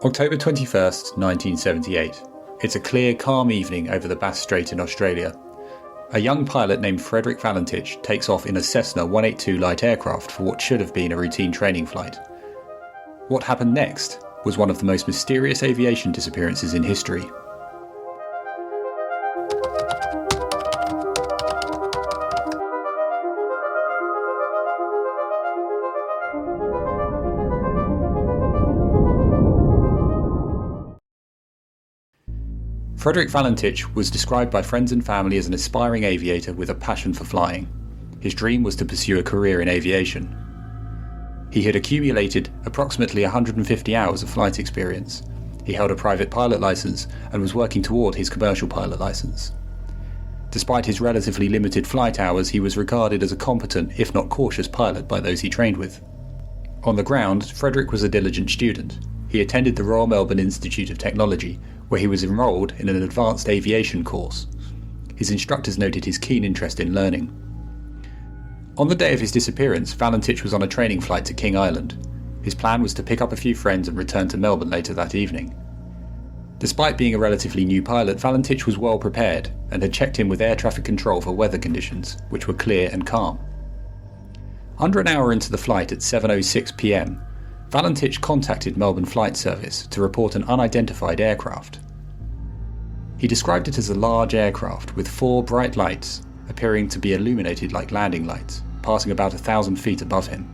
October 21st, 1978. It's a clear, calm evening over the Bass Strait in Australia. A young pilot named Frederick Valentich takes off in a Cessna 182 light aircraft for what should have been a routine training flight. What happened next was one of the most mysterious aviation disappearances in history. Frederick Valentich was described by friends and family as an aspiring aviator with a passion for flying. His dream was to pursue a career in aviation. He had accumulated approximately 150 hours of flight experience. He held a private pilot license and was working toward his commercial pilot license. Despite his relatively limited flight hours, he was regarded as a competent, if not cautious, pilot by those he trained with. On the ground, Frederick was a diligent student. He attended the Royal Melbourne Institute of Technology, where he was enrolled in an advanced aviation course. His instructors noted his keen interest in learning. On the day of his disappearance, Valentich was on a training flight to King Island. His plan was to pick up a few friends and return to Melbourne later that evening. Despite being a relatively new pilot, Valentich was well prepared and had checked in with air traffic control for weather conditions, which were clear and calm. Under an hour into the flight at 7:06 p.m, Valentich contacted Melbourne Flight Service to report an unidentified aircraft. He described it as a large aircraft with 4 bright lights appearing to be illuminated like landing lights, passing about 1,000 feet above him.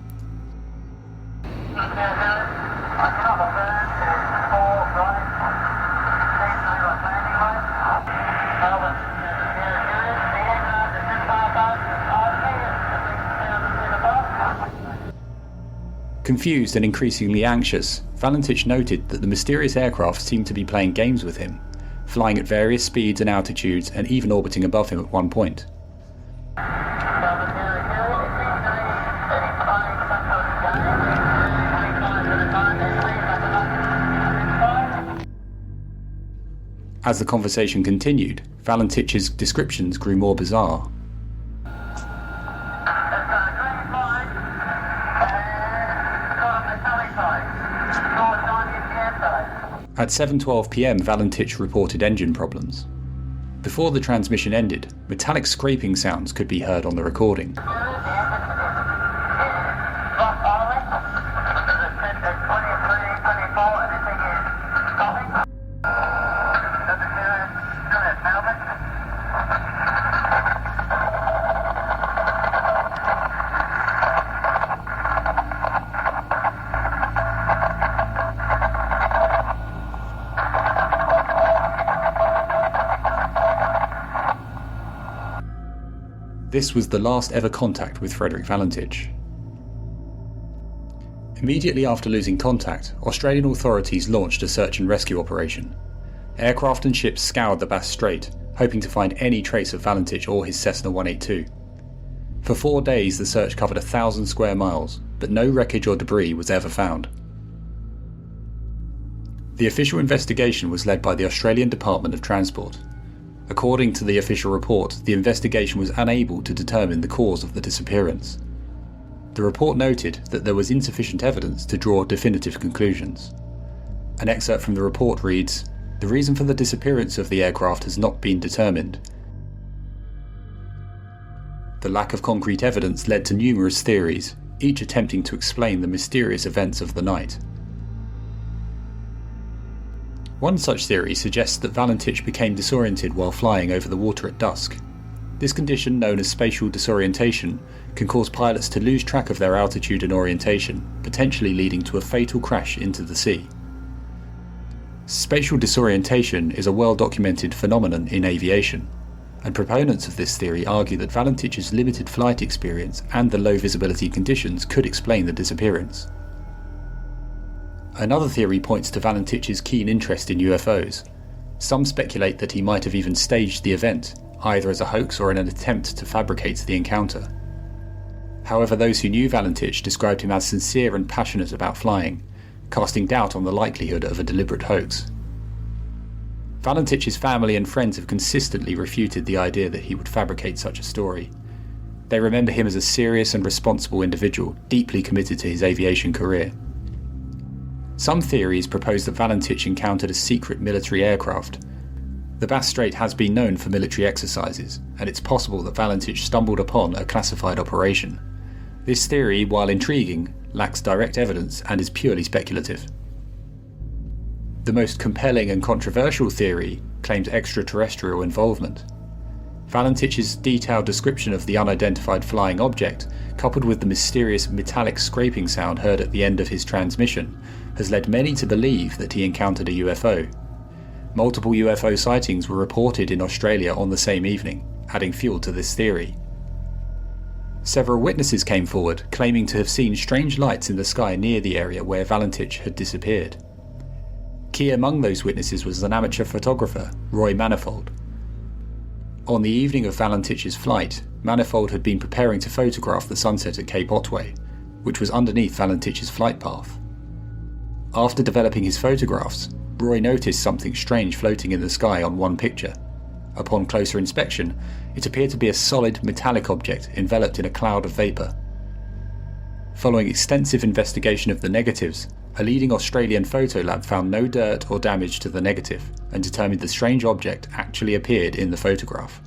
Confused and increasingly anxious, Valentich noted that the mysterious aircraft seemed to be playing games with him, flying at various speeds and altitudes and even orbiting above him at one point. As the conversation continued, Valentich's descriptions grew more bizarre. At 7:12 p.m, Valentich reported engine problems. Before the transmission ended, metallic scraping sounds could be heard on the recording. This was the last ever contact with Frederick Valentich. Immediately after losing contact, Australian authorities launched a search and rescue operation. Aircraft and ships scoured the Bass Strait, hoping to find any trace of Valentich or his Cessna 182. For 4 days the search covered 1,000 square miles, but no wreckage or debris was ever found. The official investigation was led by the Australian Department of Transport. According to the official report, the investigation was unable to determine the cause of the disappearance. The report noted that there was insufficient evidence to draw definitive conclusions. An excerpt from the report reads, "The reason for the disappearance of the aircraft has not been determined. The lack of concrete evidence led to numerous theories, each attempting to explain the mysterious events of the night." One such theory suggests that Valentich became disoriented while flying over the water at dusk. This condition, known as spatial disorientation, can cause pilots to lose track of their altitude and orientation, potentially leading to a fatal crash into the sea. Spatial disorientation is a well-documented phenomenon in aviation, and proponents of this theory argue that Valentich's limited flight experience and the low visibility conditions could explain the disappearance. Another theory points to Valentich's keen interest in UFOs. Some speculate that he might have even staged the event, either as a hoax or in an attempt to fabricate the encounter. However, those who knew Valentich described him as sincere and passionate about flying, casting doubt on the likelihood of a deliberate hoax. Valentich's family and friends have consistently refuted the idea that he would fabricate such a story. They remember him as a serious and responsible individual, deeply committed to his aviation career. Some theories propose that Valentich encountered a secret military aircraft. The Bass Strait has been known for military exercises, and it's possible that Valentich stumbled upon a classified operation. This theory, while intriguing, lacks direct evidence and is purely speculative. The most compelling and controversial theory claims extraterrestrial involvement. Valentich's detailed description of the unidentified flying object, coupled with the mysterious metallic scraping sound heard at the end of his transmission, has led many to believe that he encountered a UFO. Multiple UFO sightings were reported in Australia on the same evening, adding fuel to this theory. Several witnesses came forward, claiming to have seen strange lights in the sky near the area where Valentich had disappeared. Key among those witnesses was an amateur photographer, Roy Manifold. On the evening of Valentich's flight, Manifold had been preparing to photograph the sunset at Cape Otway, which was underneath Valentich's flight path. After developing his photographs, Roy noticed something strange floating in the sky on one picture. Upon closer inspection, it appeared to be a solid metallic object enveloped in a cloud of vapour. Following extensive investigation of the negatives, a leading Australian photo lab found no dirt or damage to the negative and determined the strange object actually appeared in the photograph.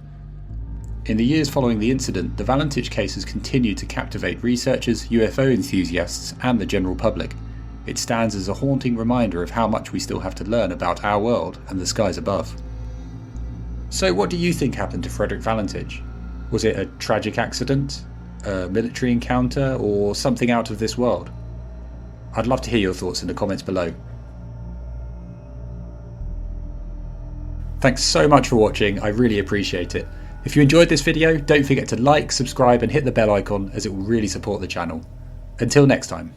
In the years following the incident, the Valentich case has continued to captivate researchers, UFO enthusiasts, and the general public. It stands as a haunting reminder of how much we still have to learn about our world and the skies above. So what do you think happened to Frederick Valentich? Was it a tragic accident, a military encounter, or something out of this world? I'd love to hear your thoughts in the comments below. Thanks so much for watching, I really appreciate it. If you enjoyed this video, don't forget to like, subscribe and hit the bell icon as it will really support the channel. Until next time.